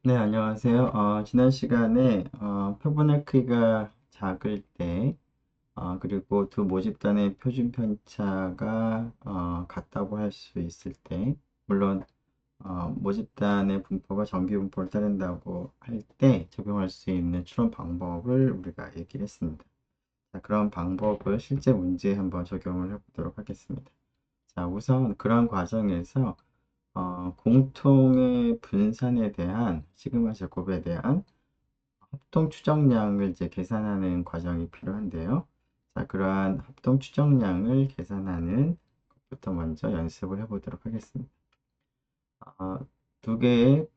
네, 안녕하세요. 지난 시간에 표본의 크기가 작을 때, 그리고 두 모집단의 표준 편차가 같다고 할 수 있을 때, 물론 모집단의 분포가 정규 분포를 따른다고 할 때 적용할 수 있는 추론 방법을 우리가 얘기를 했습니다. 자, 그런 방법을 실제 문제에 한번 적용을 해보도록 하겠습니다. 자, 우선 그런 과정에서 공통의 분산에 대한 시그마 제곱에 대한 합동 추정량을 이제 계산하는 과정이 필요한데요. 자, 그러한 합동 추정량을 계산하는 것부터 먼저 연습을 해보도록 하겠습니다. 어, 두 개의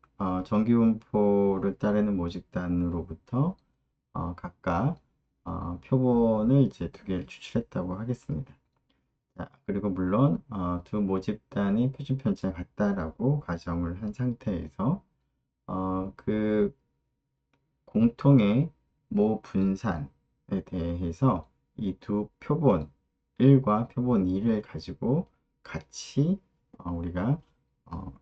정기분포를 따르는 모집단으로부터 각각 표본을 이제 두 개를 추출했다고 하겠습니다. 자, 그리고 물론 두 모집단의 표준 편차가 같다라고 가정을 한 상태에서 그 공통의 모 분산에 대해서 이 두 표본 1과 표본 2를 가지고 같이 우리가 어,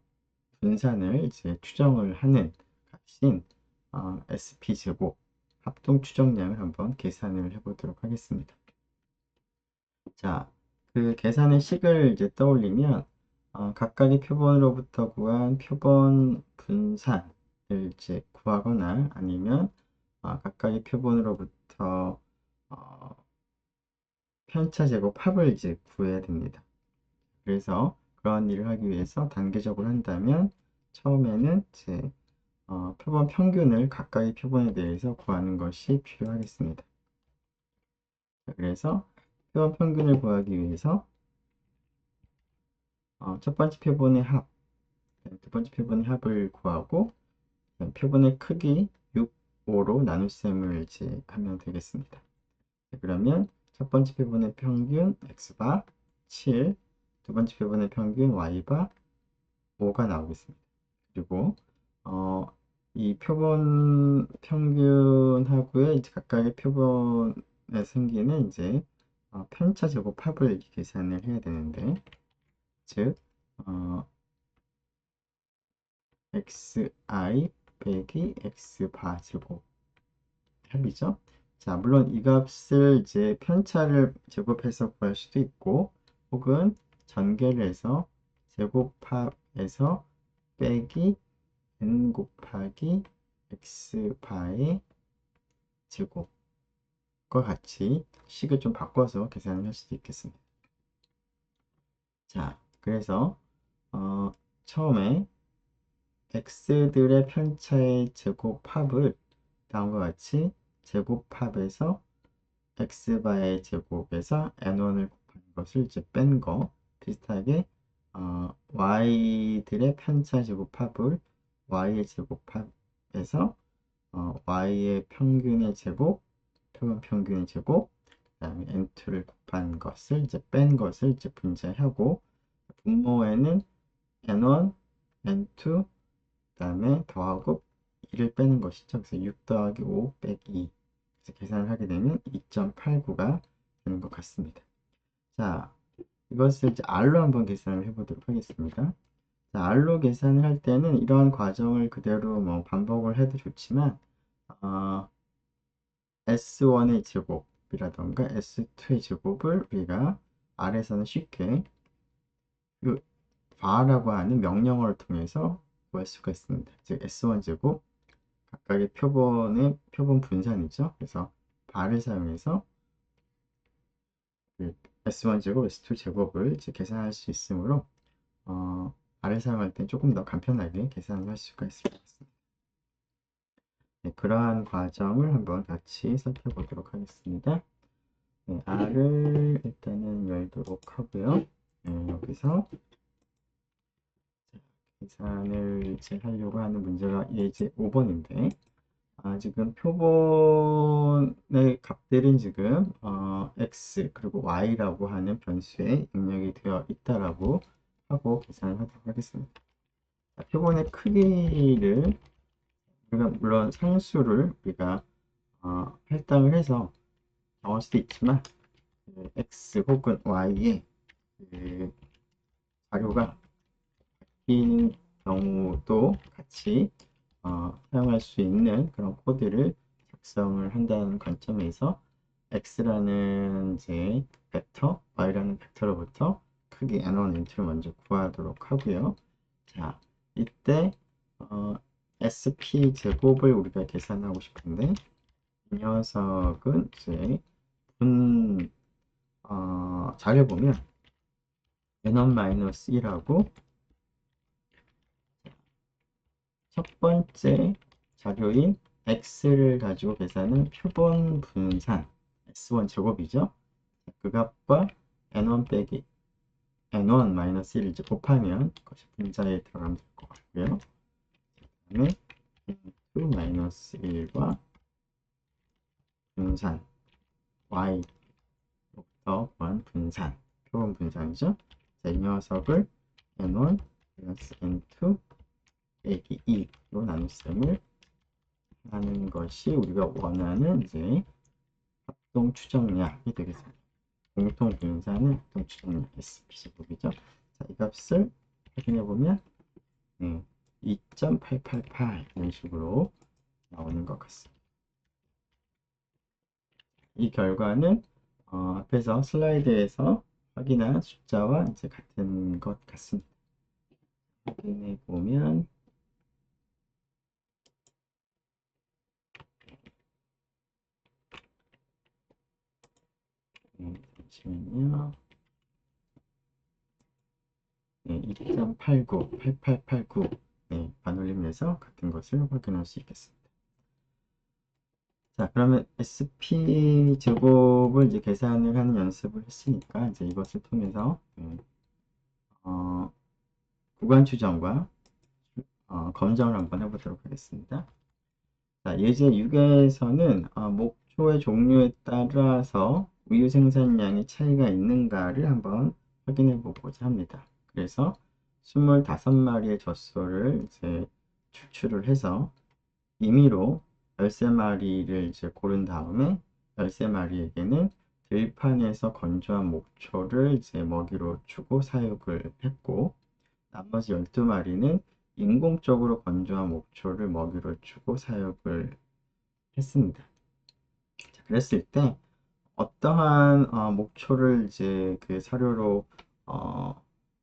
분산을 이제 추정을 하는 값인 SP 제곱 합동 추정량을 한번 계산을 해보도록 하겠습니다. 자, 그 계산의 식을 이제 떠올리면 각각의 표본으로부터 구한 표본 분산을 이제 구하거나 아니면 각각의 표본으로부터 어, 편차 제곱 합을 이제 구해야 됩니다. 그래서 그런 일을 하기 위해서 단계적으로 한다면 처음에는 이제 표본 평균을 각각의 표본에 대해서 구하는 것이 필요하겠습니다. 그래서 표본 평균을 구하기 위해서 첫 번째 표본의 합, 두 번째 표본의 합을 구하고 표본의 크기 6, 5로 나눗셈을 이제 하면 되겠습니다. 그러면 첫 번째 표본의 평균 x바 7, 두 번째 표본의 평균 y바 5가 나오겠습니다. 그리고 이 표본 평균하고의 이제 각각의 표본에 생기는 이제 편차 제곱합을 계산을 해야 되는데, 즉 xi 빼기 x바 제곱 합이죠. 자, 물론 이 값을 이제 편차를 제곱해서 구할 수도 있고, 혹은 전개를 해서 제곱합에서 빼기 n 곱하기 x바의 제곱과 같이 식을 좀 바꿔서 계산을 할 수도 있겠습니다. 자, 그래서 처음에 x들의 편차의 제곱합을 다음과 같이 제곱합에서 x바의 제곱에서 n1을 곱한 것을 이제 뺀 거 비슷하게 y들의 편차 제곱합을 y의 제곱합에서 y의 평균의 제곱, 표본 평균의 제곱, 그 다음에 n2를 곱한 것을 이제 뺀 것을 이제 분자하고 분모에는 n1, n2, 그 다음에 더하고 2를 빼는 것이죠. 그래서 6 더하기 5 빼기 2. 그래서 계산을 하게 되면 2.89가 되는 것 같습니다. 자, 이것을 이제 R로 한번 계산을 해보도록 하겠습니다. 자, R로 계산을 할 때는 이러한 과정을 그대로 뭐 반복을 해도 좋지만, S1의 제곱이라던가 S2의 제곱을 우리가 R에서는 쉽게 그 var라고 하는 명령어를 통해서 구할 수가 있습니다. 즉, S1 제곱, 각각의 표본의 표본 분산이죠. 그래서 var을 사용해서 그 S1 제곱, S2 제곱을 이제 계산할 수 있으므로 R을 사용할 때 조금 더 간편하게 계산을 할 수가 있을 것 같습니다. 네, 그러한 과정을 한번 같이 살펴보도록 하겠습니다. 네, R을 일단은 열도록 하고요. 네, 여기서 계산을 이제 하려고 하는 문제가 예제 5번인데 지금 표본의 값들은 지금 x 그리고 y라고 하는 변수에 입력이 되어 있다라고 하고 계산을 하도록 하겠습니다. 자, 표본의 크기를 우리가 물론 상수를 우리가 할당을 해서 정할 수도 있지만 x 혹은 y의 그 자료가 바뀌는 경우도 같이 사용할 수 있는 그런 코드를 작성을 한다는 관점에서 x라는 이제 벡터, y라는 벡터로부터 크기 n1, n2를 먼저 구하도록 하고요. 자, 이때 SP 제곱을 우리가 계산하고 싶은데 이 녀석은 이제 자료 보면 n1-1하고 첫 번째 자료인 x를 가지고 계산은 표본 분산 s1 제곱이죠. 그 값과 n1 빼기 n1-1을 이제 곱하면 그것이 분자에 들어가면 될 것 같고요. 그 다음에 n2-1과 분산 y부터 구한 분산 표본 분산이죠. 자, 이 녀석을 n1 n2 빼기 2로 나눗셈을 하는 것이 우리가 원하는 이제 합동 추정량이 되겠습니다. 공통 분산은 합동 추정량 SP 제곱이죠. 자, 이 값을 확인해 보면 2.888 이런 식으로 나오는 것 같습니다. 이 결과는 앞에서 슬라이드에서 확인한 숫자와 이제 같은 것 같습니다. 확인해 보면 잠시만요. 2.89, 8889 반올림에서 같은 것을 확인할 수 있겠습니다. 자, 그러면 SP 제곱을 이제 계산을 하는 연습을 했으니까 이제 이것을 통해서 구간 추정과 검정을 한번 해보도록 하겠습니다. 자, 예제 6에서는 목초의 종류에 따라서 우유 생산량의 차이가 있는가를 한번 확인해 보고자 합니다. 그래서 25마리의 젖소를 이제 추출을 해서 임의로 13마리를 이제 고른 다음에 13마리에게는 들판에서 건조한 목초를 이제 먹이로 주고 사육을 했고, 나머지 12마리는 인공적으로 건조한 목초를 먹이로 주고 사육을 했습니다. 자, 그랬을 때 어떠한 목초를 이제 그 사료로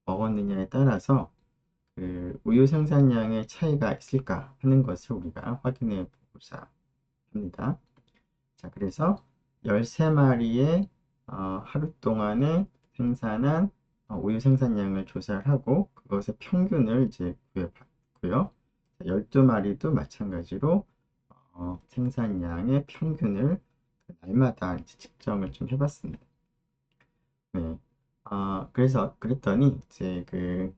먹었느냐에 따라서 그 우유 생산량의 차이가 있을까 하는 것을 우리가 확인해 보고자 합니다. 자, 그래서 13마리의 하루 동안에 생산한 우유 생산량을 조사를 하고 그것의 평균을 이제 구해봤고요. 12마리도 마찬가지로 생산량의 평균을 날마다 이제 측정을 좀 해봤습니다. 네. 그래서 그랬더니 이제 그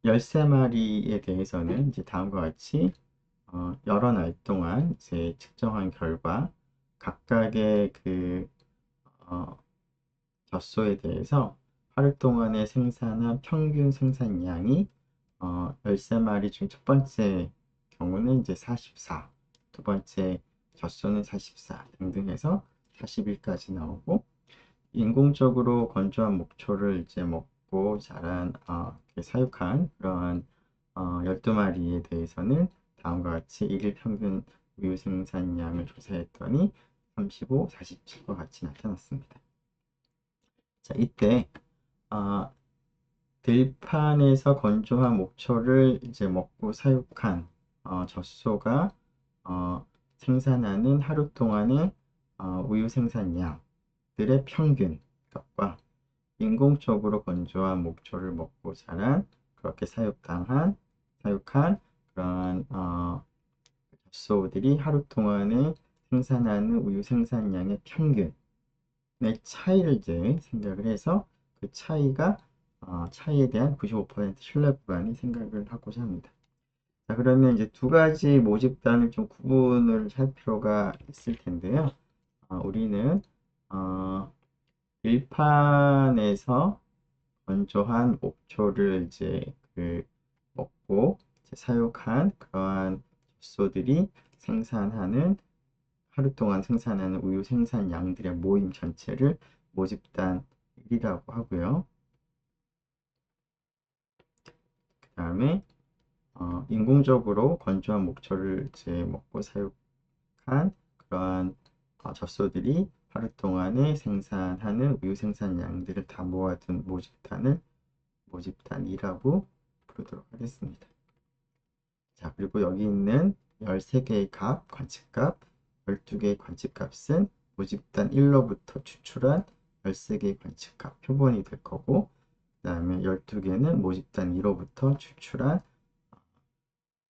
13마리에 대해서는 이제 다음과 같이 여러 날 동안 이제 측정한 결과 각각의 그 젖소에 대해서 하루 동안에 생산한 평균 생산량이 13마리 중 첫 번째 경우는 이제 44, 두 번째 젖소는 44 등등 해서 41까지 나오고, 인공적으로 건조한 목초를 이제 먹고 자란 사육한 그러한 12마리에 대해서는 다음과 같이 일일 평균 우유 생산량을 조사했더니 35, 47과 같이 나타났습니다. 자, 이때 들판에서 건조한 목초를 이제 먹고 사육한 젖소가 생산하는 하루 동안의 우유 생산량들의 평균 값과 인공적으로 건조한 목초를 먹고 자란 그렇게 사육한 그러한 젖소들이 하루 동안에 생산하는 우유 생산량의 평균의 차이를 이제 생각을 해서 그 차이에 대한 95% 신뢰 구간이 생각을 하고자 합니다. 자, 그러면 이제 두 가지 모집단을 좀 구분을 할 필요가 있을 텐데요. 우리는 일판에서 건조한 목초를 이제 먹고 이제 사육한 그러한 젖소들이 하루 동안 생산하는 우유 생산량들의 모임 전체를 모집단 1이라고 하고요. 그 다음에 인공적으로 건조한 목초를 이제 먹고 사육한 그러한 젖소들이 하루 동안에 생산하는 우유 생산량들을 다 모아둔 모집단을 모집단이라고 부르도록 하겠습니다. 자, 그리고 여기 있는 13개의 값, 관측값, 12개의 관측값은 모집단 1로부터 추출한 13개의 관측값, 표본이 될 거고, 그 다음에 12개는 모집단 2로부터 추출한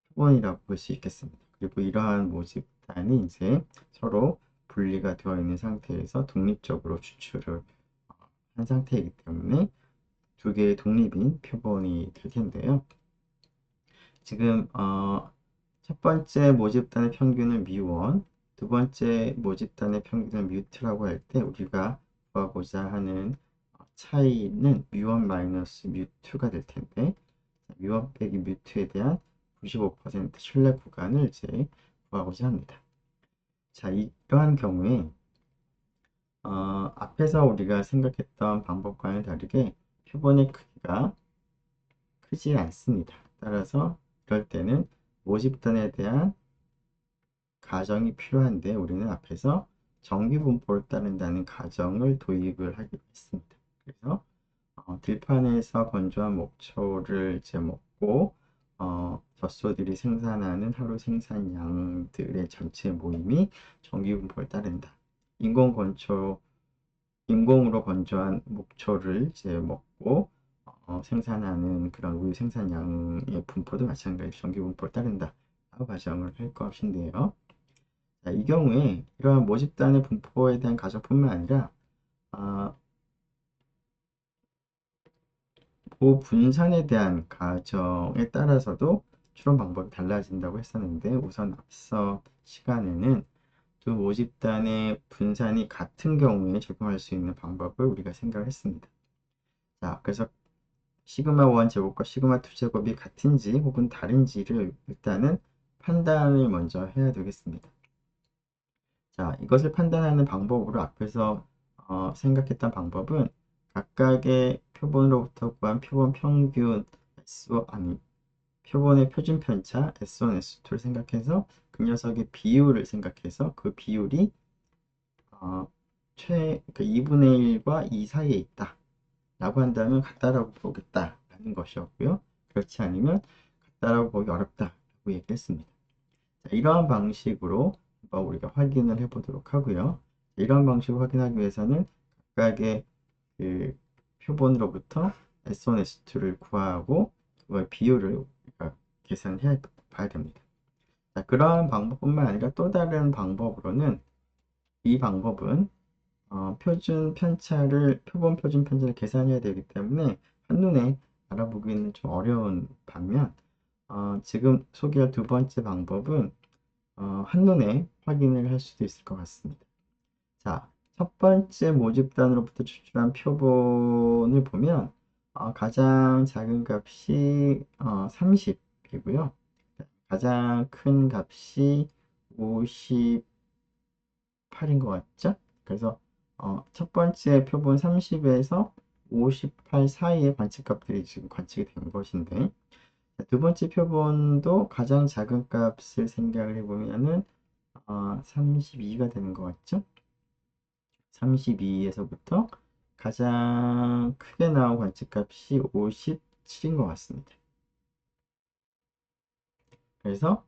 표본이라고 볼 수 있겠습니다. 그리고 이러한 모집단이 이제 서로 분리가 되어 있는 상태에서 독립적으로 추출을 한 상태이기 때문에 두 개의 독립인 표본이 될 텐데요. 지금 첫 번째 모집단의 평균은 μ1, 두 번째 모집단의 평균은 μ2라고 할 때 우리가 구하고자 하는 차이는 μ1 마이너스 μ2가 될 텐데 μ1 빼기 μ2에 대한 95% 신뢰 구간을 이제 구하고자 합니다. 자, 이러한 경우에 앞에서 우리가 생각했던 방법과는 다르게 표본의 크기가 크지 않습니다. 따라서 이럴 때는 모집단에 대한 가정이 필요한데 우리는 앞에서 정기분포를 따른다는 가정을 도입을 하기로 했습니다. 그래서 들판에서 건조한 목초를 이제 먹고 젖소들이 생산하는 하루 생산량들의 전체 모임이 정기분포를 따른다. 인공으로 건조한 목초를 이제 먹고 생산하는 그런 우유 생산량의 분포도 마찬가지로 정기분포를 따른다. 라고 가정을 할 것인데요. 자, 이 경우에 이러한 모집단의 분포에 대한 가정뿐만 아니라 분산에 대한 가정에 따라서도 추론 방법이 달라진다고 했었는데 우선 앞서 시간에는 두 모집단의 분산이 같은 경우에 적용할 수 있는 방법을 우리가 생각을 했습니다. 자, 그래서 시그마 1 제곱과 시그마 2 제곱이 같은지 혹은 다른지를 일단은 판단을 먼저 해야 되겠습니다. 자, 이것을 판단하는 방법으로 앞에서 생각했던 방법은 각각의 표본으로부터 구한 표본 평균 표본의 표준 편차 S1, S2를 생각해서 그 녀석의 비율을 생각해서 그 비율이 그러니까 2분의 1과 2 사이에 있다 라고 한다면 같다라고 보겠다라는 것이었고요. 그렇지 않으면 같다라고 보기 어렵다라고 얘기했습니다. 자, 이러한 방식으로 한번 우리가 확인을 해보도록 하고요. 이러한 방식으로 확인하기 위해서는 각각의 그 표본으로부터 S1, S2를 구하고 그걸 비율을 우리가 계산해 봐야 됩니다. 자, 그러한 방법뿐만 아니라 또 다른 방법으로는 이 방법은 표본 표준 편차를 계산해야 되기 때문에 한눈에 알아보기는 좀 어려운 반면 지금 소개할 두 번째 방법은 한눈에 확인을 할 수도 있을 것 같습니다. 자, 첫 번째 모집단으로부터 추출한 표본을 보면 가장 작은 값이 30이고요. 가장 큰 값이 58인 것 같죠? 그래서 첫 번째 표본 30에서 58 사이의 관측값들이 지금 관측이 된 것인데 두 번째 표본도 가장 작은 값을 생각을 해보면은 32가 되는 것 같죠? 32에서부터 가장 크게 나온 관측값이 57인 것 같습니다. 그래서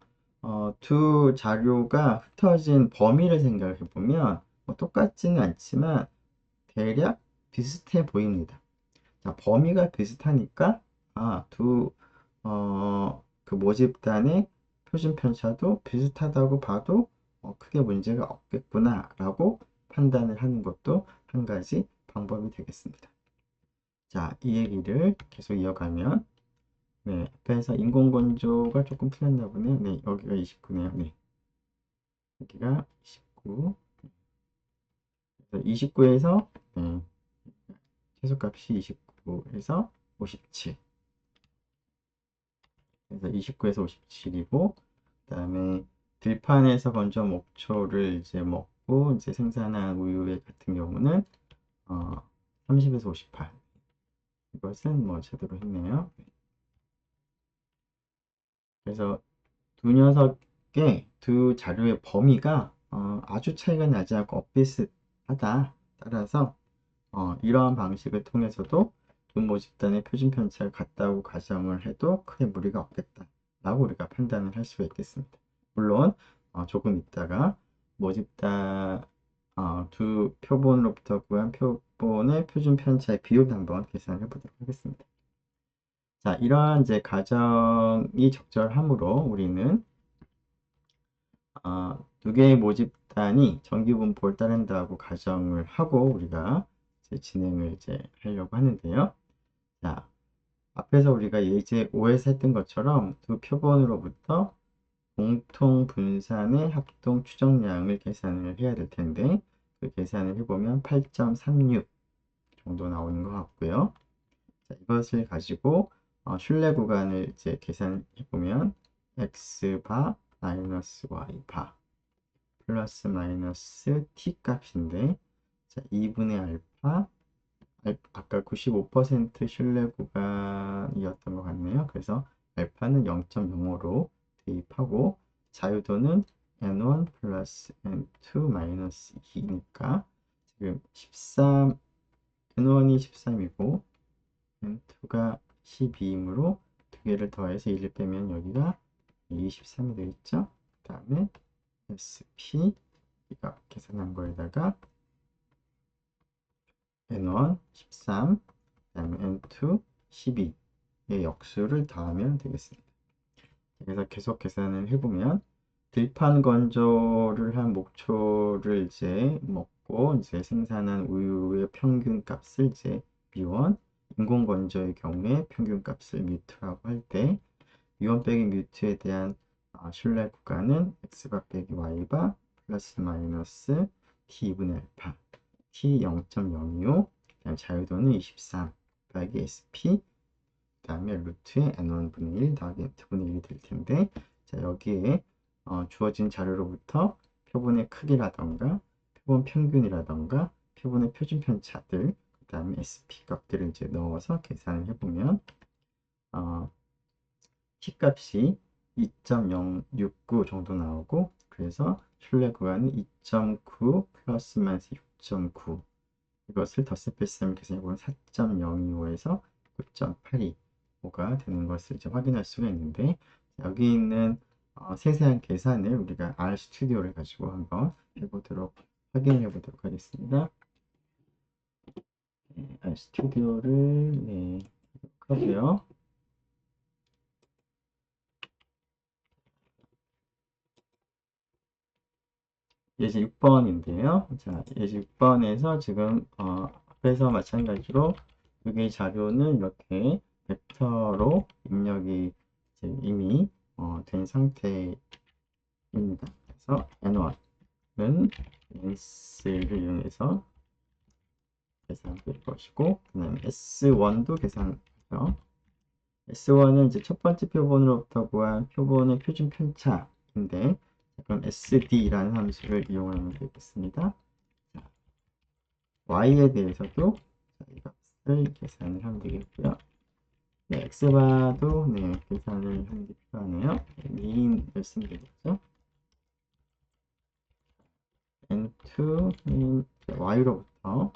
두 자료가 흩어진 범위를 생각해 보면 뭐 똑같지는 않지만 대략 비슷해 보입니다. 자, 범위가 비슷하니까 그 모집단의 표준 편차도 비슷하다고 봐도 크게 문제가 없겠구나 라고 판단을 하는 것도 한 가지 방법이 되겠습니다. 자, 이 얘기를 계속 이어가면 네, 앞에서 인공건조가 조금 틀렸나 보네요. 네, 여기가 29네요. 네, 여기가 29. 그래서 29에서 최소값이 29에서 57. 그래서 29에서 57이고 그 다음에 들판에서 건져 목초를 이제 먹고 이제 생산한 우유의 같은 경우는 30에서 58. 이것은 뭐 제대로 했네요. 그래서 두 녀석의 두 자료의 범위가 아주 차이가 나지 않고 비슷하다. 따라서 이러한 방식을 통해서도 두 모집단의 표준 편차가 같다고 가정을 해도 크게 무리가 없겠다 라고 우리가 판단을 할 수가 있겠습니다. 물론 조금 있다가 모집단 두 표본으로부터 구한 표본의 표준 편차의 비율을 한번 계산해 보도록 하겠습니다. 자, 이러한 이제 가정이 적절하므로 우리는 두 개의 모집단이 정규분포를 따른다고 가정을 하고 우리가 이제 진행을 이제 하려고 하는데요. 자, 앞에서 우리가 예제 5에서 했던 것처럼 두 표본으로부터 공통 분산의 합동 추정량을 계산을 해야 될 텐데 그 계산을 해보면 8.36 정도 나오는 것 같고요. 자, 이것을 가지고 신뢰 구간을 이제 계산해 보면 x바 마이너스 y바 플러스 마이너스 t 값인데 자, 2분의 알파 아까 95% 신뢰 구간이었던 것 같네요. 그래서 알파는 0.05로 대입하고 자유도는 n1 플러스 n2 마이너스 2니까 지금 13 n1이 13이고 n2가 12이므로 두 개를 더해서 1을 빼면 여기가 23이 되겠죠. 그 다음에 SP 이가 계산한 거에다가 n1 13, 그 다음에 n2 12의 역수를 더하면 되겠습니다. 그래서 계속 계산을 해보면 들판 건조를 한 목초를 이제 먹고 이제 생산한 우유의 평균 값을 이제 미원, 인공 건조의 경우에 평균 값을 뮤트라고 할 때 미원 빼기 뮤트에 대한 신뢰 구간은 x바 빼기 y바 플러스 마이너스 t2분의 알파 t 0.025 그다음 자유도는 23 더하기 sp 그 다음에 루트에 n1분의 1 더하기 n분의 1이 될 텐데 자 여기에 주어진 자료로부터 표본의 크기라던가 표본 평균이라던가 표본의 표준 편차들 그 다음에 sp 값들을 이제 넣어서 계산을 해보면 t 값이 2.069 정도 나오고 그래서 신뢰 구간은 2.9 플러스 마이너스 6.9 이것을 덧셈 계산해보면 4.025에서 9.82가 되는 것을 이제 확인할 수가 있는데 여기 있는 세세한 계산을 우리가 R 스튜디오를 가지고 한번 확인해 보도록 하겠습니다. 네, R 스튜디오를 하고요. 예제 6번인데요. 자, 예제 6번에서 지금 앞에서 마찬가지로 두 개의 자료는 이렇게 벡터로 입력이 이미 된 상태입니다. 그래서 n1은 s를 이용해서 계산될 것이고, 그 다음에 s1도 계산하죠. s1은 이제 첫 번째 표본으로부터 구한 표본의 표준 편차인데, 그럼 sd라는 함수를 이용하면 되겠습니다. 자, y에 대해서도 이 값을 계산을 하면 되겠고요. 네, x바도 계산을 하는 게 필요하네요. 미인을 쓰면 되겠죠. n2는 y로부터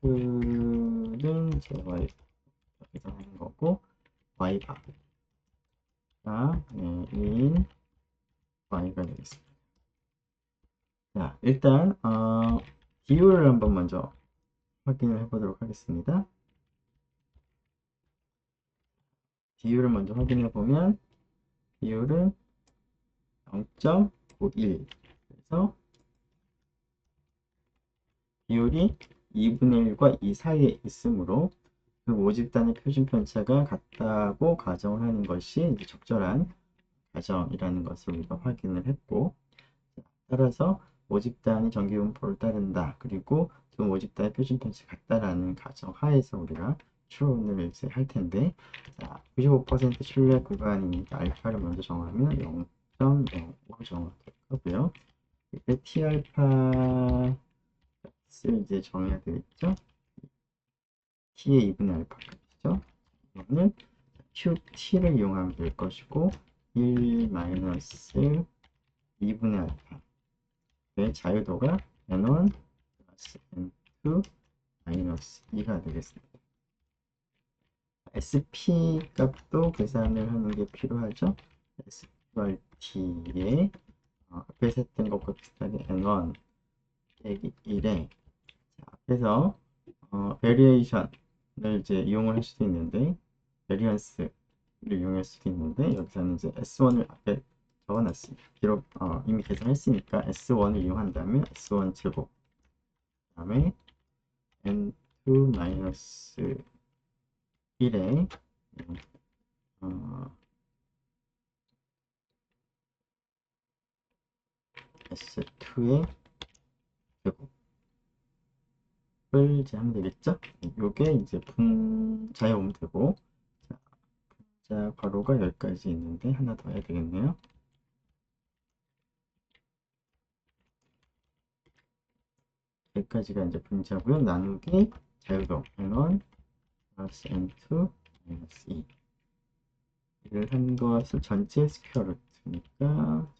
s2는 y 계산하는 거고 y바가 2인 y가 되겠습니다. 자, 일단 비율을 한번 먼저 확인을 해보도록 하겠습니다. 비율을 먼저 확인해 보면 비율은 0.91 그래서 비율이 2분의 1과 2 사이에 있으므로 그 모집단의 표준 편차가 같다고 가정을 하는 것이 이제 적절한 가정이라는 것을 우리가 확인을 했고 따라서 모집단이 정기분포를 따른다. 그리고 그 모집단의 표준 편차가 같다라는 가정 하에서 우리가 추론을 이제 할 텐데 자, 95% 신뢰 구간이니까 알파를 먼저 정하면 0.05 정도될 거고요. 이때 T알파 값을 이제 정해야 되겠죠. T의 2분의 알파 값이죠. 이거는 qt를 이용하면 될 것이고 1 마이너스 2분의 알파의 자유도가 n1 플러스 n2 마이너스 2가 되겠습니다. SP 값도 계산을 하는 게 필요하죠. SQRT에 앞에서 했던 것과 비슷하게 n1 빼기 1에 앞에서 베리에이션을 이제 이용을 할 수도 있는데 베리언스를 이용할 수도 있는데 여기서는 이제 S1을 앞에 적어놨습니다. 비록 이미 계산했으니까 S1을 이용한다면 S1 제곱 그 다음에 N2 마이너스 1에 S2의 제곱을 이제 하면 되겠죠? 요게 이제 분자에 오면 되고 자, 괄호가 여기까지 있는데 하나 더 해야 되겠네요. 여기까지가 이제 분자고요. 나누기 자유도 n1 플러스 n2 마이너스 2 이를 한 것을 전체 스퀘어 루트니까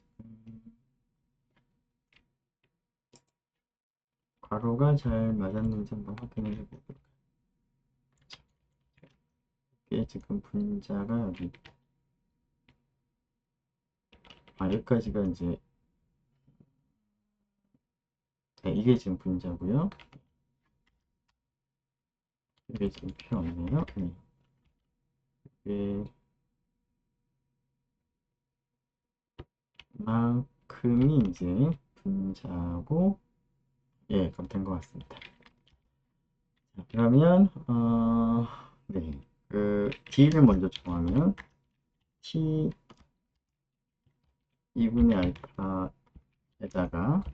괄호가 잘 맞았는지 한번 확인을 해보도록 하죠. 이게 지금 분자가 여기까지가 이제 이게 지금 분자고요. 이게 지금 필요 없네요. 이게 만큼이 이제 분자고 그럼 된 것 같습니다. 자, 그러면 네, 그 D를 먼저 정하면 T 2분의 알파에다가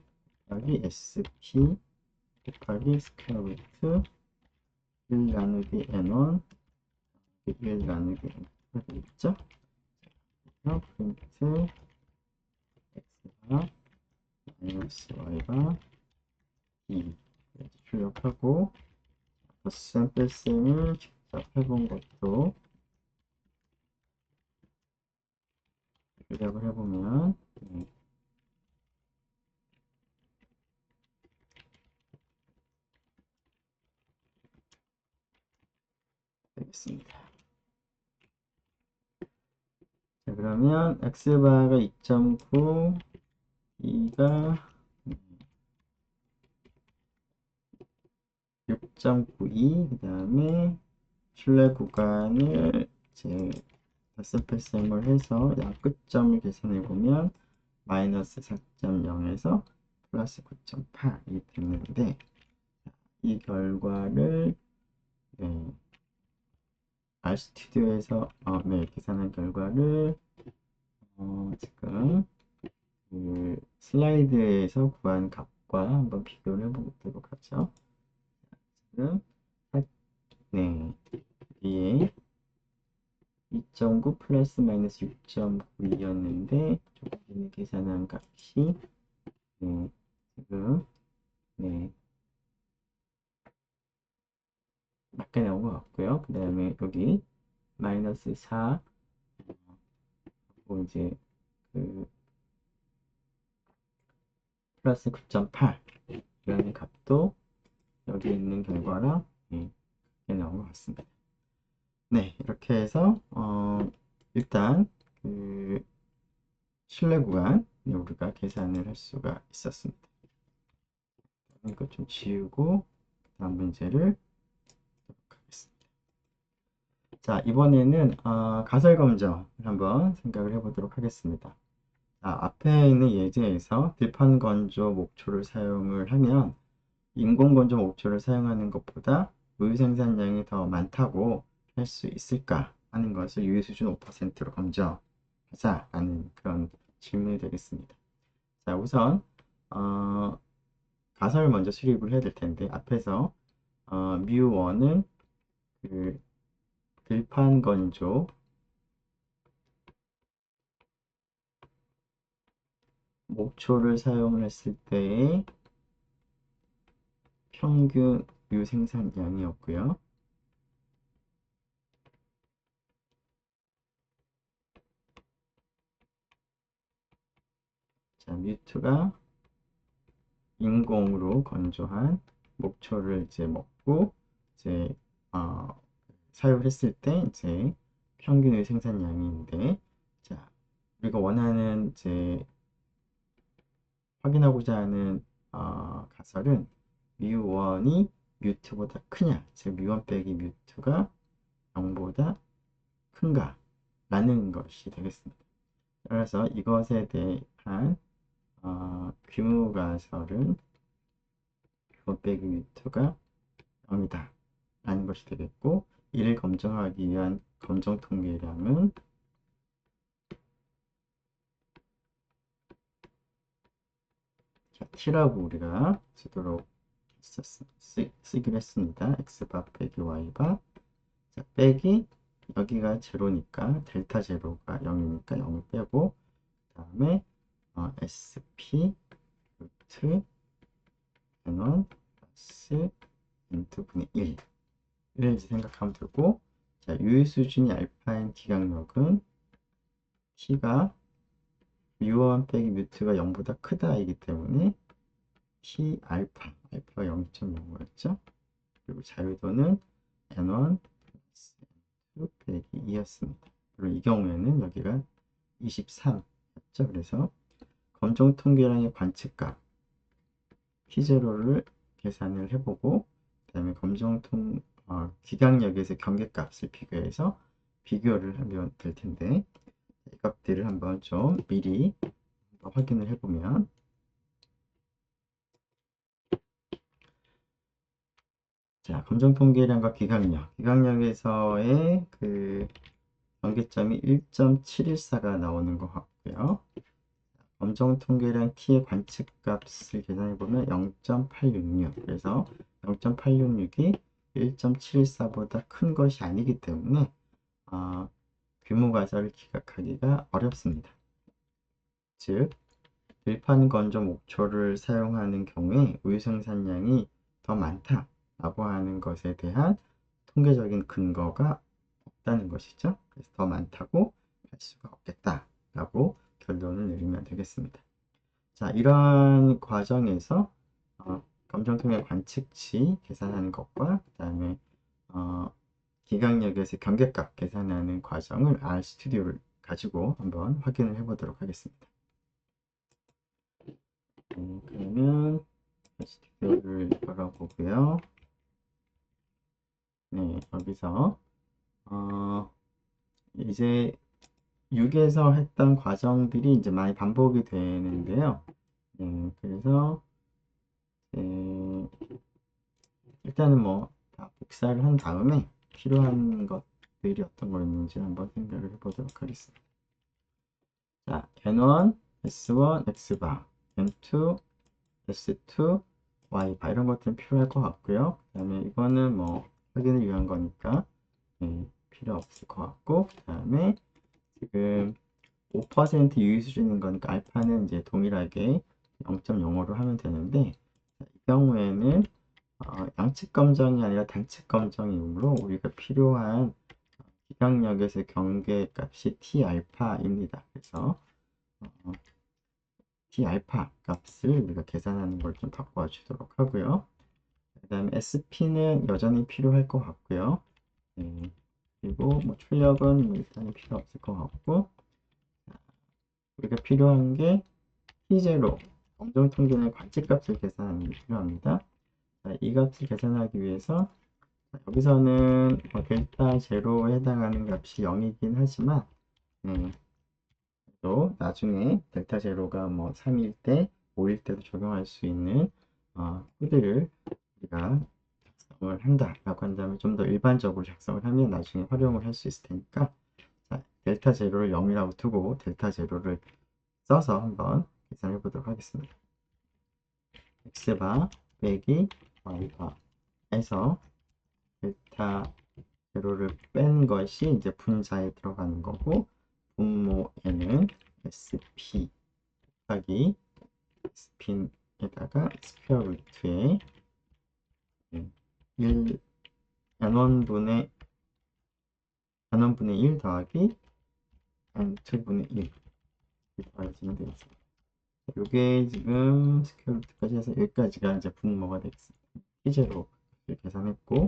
여기 SP 곱하기 스퀘어 루트 1 나누기 n1 1 나누기 n가 되겠죠? 프린트 x가 마이너스 y가 2 출력하고 샘플 직접 해본 것도 출력을 해보면 되겠습니다. 자, 그러면 x바가 2.9 2가 6.92 그 다음에 신뢰 구간을 이제 닷셈플셈을 해서 양 끝점을 계산해 보면 마이너스 4.0에서 플러스 9.8이 됐는데 이 결과를 RStudi오에서 계산한 결과를 지금 그 슬라이드에서 구한 값과 한번 비교를 해보도록 하죠. 지금 위에 2.9 플러스 마이너스 6.9였는데 조금 계산한 값이 지금 맞게 나온 것 같고요. 그 다음에 여기 마이너스 4 그리고 이제 그 플러스 9.8 이라는 값도 여기 있는 결과랑 크게 나온 것 같습니다. 네, 이렇게 해서 일단 그 신뢰 구간 우리가 계산을 할 수가 있었습니다. 이거 좀 지우고 다음 문제를 보도록 하겠습니다. 자, 이번에는 가설 검정을 한번 생각을 해보도록 하겠습니다. 앞에 있는 예제에서 들판 건조 목초를 사용을 하면 인공 건조 목초를 사용하는 것보다 우유 생산량이 더 많다고 할 수 있을까 하는 것을 유효 수준 5%로 검증하자 라는 그런 질문이 되겠습니다. 자, 우선 가설을 먼저 수립을 해야 될 텐데 앞에서 μ1은 그 들판 건조 목초를 사용을 했을 때의 평균 우유 생산량이었고요. 자, 뮤트가 인공으로 건조한 목초를 이제 먹고 이제 사육을 했을 때 이제 평균의 생산량인데, 자, 우리가 원하는 이제 확인하고자 하는 가설은 뮤1이 뮤트보다 크냐, 즉 뮤1 빼기 뮤트가 0보다 큰가 라는 것이 되겠습니다. 그래서 이것에 대한 규모 가설은 뮤1 빼기 뮤트가 0이다 라는 것이 되겠고, 이를 검증하기 위한 검정 통계량은 t라고 우리가 쓰기로 했습니다. x바 빼기 y바, 자, 빼기 여기가 제로니까 델타 제로가 0이니까 0을 빼고, 그 다음에 sp 루트 n1 플러스 n2분의 1을 생각하면 되고, 자, 유효 수준이 알파인 기각력은 t가 뮤1 빼기 뮤트가 0보다 크다이기 때문에 t 알파가 0.05였죠. 그리고 자유도는 n1 플러스 n2 빼기 2였습니다. 그리고 이 경우에는 여기가 23였죠. 그래서 검정 통계량의 관측값 T0를 계산을 해보고, 그 다음에 기각력에서 경계값을 비교를 하면 될 텐데, 이 값들을 한번 좀 미리 확인을 해보면, 자, 검정 통계량과 기각력에서의 그 경계점이 1.714가 나오는 것 같고요. 검정 통계량 T의 관측값을 계산해보면 0.866, 그래서 0.866이 1.714보다 큰 것이 아니기 때문에 규모 가설을 기각하기가 어렵습니다. 즉, 들판 건조 목초를 사용하는 경우에 우유 생산량이 더 많다라고 하는 것에 대한 통계적인 근거가 없다는 것이죠. 그래서 더 많다고 할 수가 없겠다라고 결론을 내리면 되겠습니다. 자, 이러한 과정에서 검정 통계 관측치 계산하는 것과 그 다음에 기각력에서 경계값 계산하는 과정을 RStudi오를 가지고 한번 확인을 해보도록 하겠습니다. 그러면 RStudi오를 열어보고요. 네, 여기서 이제 6에서 했던 과정들이 이제 많이 반복이 되는데요. 네, 그래서 일단은 뭐 다 복사를 한 다음에 필요한 것들이 어떤 거였는지 한번 생각을 해보도록 하겠습니다. 자, N1, S1, X바, N2, S2, Y바 이런 것들은 필요할 것 같고요. 그 다음에 이거는 뭐 확인을 위한 거니까 필요 없을 것 같고, 그 다음에 지금 5% 유의 수준인 거니까 알파는 이제 동일하게 0.05로 하면 되는데, 이 경우에는 양측 검정이 아니라 단측 검정이므로 우리가 필요한 기각력에서 경계값이 T알파입니다. 그래서 T알파 값을 우리가 계산하는 걸 좀 바꿔 주도록 하고요. 그 다음에 SP는 여전히 필요할 것 같고요. 그리고 뭐 출력은 일단 필요 없을 것 같고, 우리가 필요한 게 T0 검정 통계의 관측값을 계산하는 게 필요합니다. 자, 이 값을 계산하기 위해서 여기서는 델타 제로에 해당하는 값이 0이긴 하지만 또 나중에 델타 제로가 뭐 3일 때, 5일 때도 적용할 수 있는 코드를 우리가 작성을 한다라고 한다면 좀 더 일반적으로 작성을 하면 나중에 활용을 할 수 있을 테니까, 자, 델타 제로를 0이라고 두고 델타 제로를 써서 한번 계산해 보도록 하겠습니다. x바 빼기 y바 에서 델타 제로를 뺀 것이 이제 분자에 들어가는 거고, 분모에는 sp 곱하기 spin에다가 스퀘어 루트에 1 n1분의 1 더하기 n2분의 1 더해지면 되겠습니다. 이게 지금 스퀘어 루트까지 해서 여기까지가 이제 분모가 되겠습니다. T0 계산했고,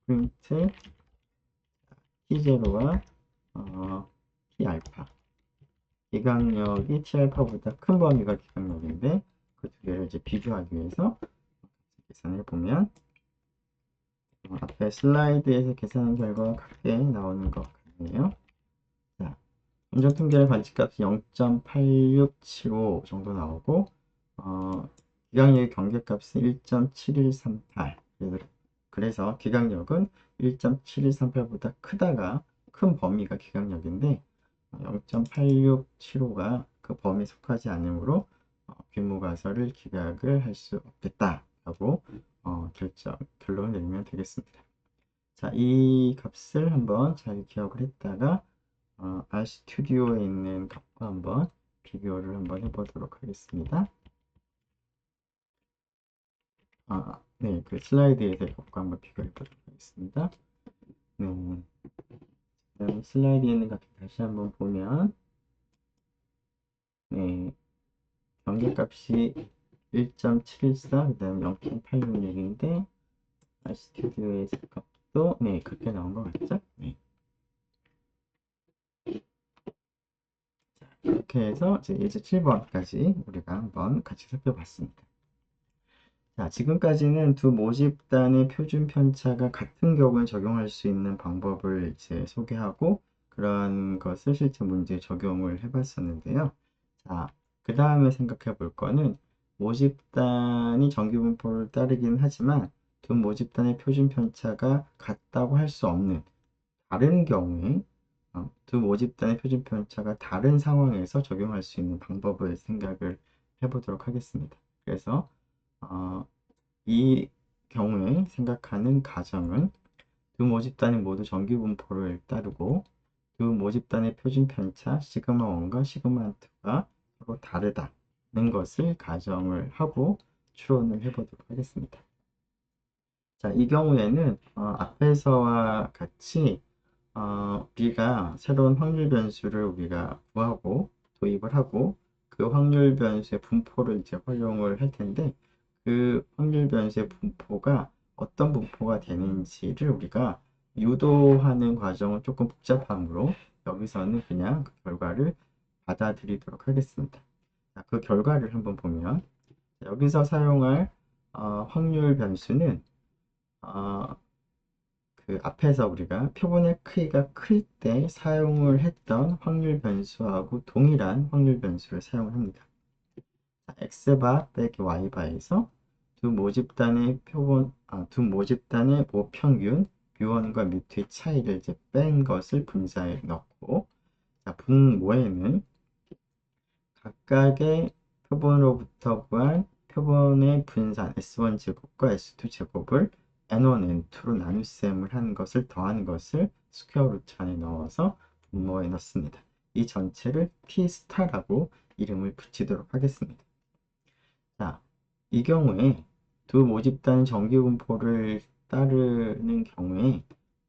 프린트 T0와 T 알파. 기각력이 T 알파보다 큰 범위가 기각력인데, 그 두 개를 이제 비교하기 위해서 계산해 보면, 앞에 슬라이드에서 계산한 결과가 같게 나오는 것 같네요. 자, 운전통계의 관측값이 0.8675 정도 나오고, 기각력의 경계값은 1.7138. 그래서 기각력은 1.7138보다 크다가 큰 범위가 기각력인데, 0.8675가 그 범위에 속하지 않으므로 귀무가설을 기각을 할 수 없겠다라고 결론을 내리면 되겠습니다. 자, 이 값을 한번 잘 기억을 했다가 RStudi오에 있는 값과 한번 비교를 한번 해보도록 하겠습니다. 네, 그 슬라이드에서 값과 한번 비교해 보도록 하겠습니다. 네, 그다음 슬라이드에 있는 값 다시 한번 보면, 네, 경계값이 1.714, 그 다음에 0.866인데, RStudi오에서 값도, 네, 그렇게 나온 것 같죠? 네. 이렇게 해서 이제 예제 7번까지 우리가 한번 같이 살펴봤습니다. 자, 지금까지는 두 모집단의 표준 편차가 같은 경우에 적용할 수 있는 방법을 이제 소개하고 그런 것을 실제 문제에 적용을 해봤었는데요. 자, 그 다음에 생각해 볼 거는 모집단이 정규분포를 따르긴 하지만 두 모집단의 표준 편차가 같다고 할 수 없는 다른 경우에 두 모집단의 표준 편차가 다른 상황에서 적용할 수 있는 방법을 생각을 해보도록 하겠습니다. 그래서 이 경우에 생각하는 가정은 두 모집단이 모두 정규분포를 따르고 두 모집단의 표준 편차 시그마1과 시그마2가 서로 다르다는 것을 가정을 하고 추론을 해보도록 하겠습니다. 자, 이 경우에는 앞에서와 같이 우리가 새로운 확률 변수를 우리가 구하고 도입을 하고 그 확률 변수의 분포를 이제 활용을 할 텐데 그 확률 변수의 분포가 어떤 분포가 되는지를 우리가 유도하는 과정은 조금 복잡하므로 여기서는 그냥 그 결과를 받아들이도록 하겠습니다. 자, 그 결과를 한번 보면 여기서 사용할 확률 변수는 그 앞에서 우리가 표본의 크기가 클 때 사용을 했던 확률 변수하고 동일한 확률 변수를 사용을 합니다. x바 빼기 y바에서 두 모집단의 모평균 뮤1과 뮤2의 차이를 이제 뺀 것을 분자에 넣고, 자, 분모에는 각각의 표본으로부터 구한 표본의 분산 S1 제곱과 S2 제곱을 N1, N2로 나눗셈을 한 것을 더한 것을 스퀘어 루트 안에 넣어서 분모에 넣습니다. 이 전체를 T 스타라고 이름을 붙이도록 하겠습니다. 자, 이 경우에 두 모집단 정규분포를 따르는 경우에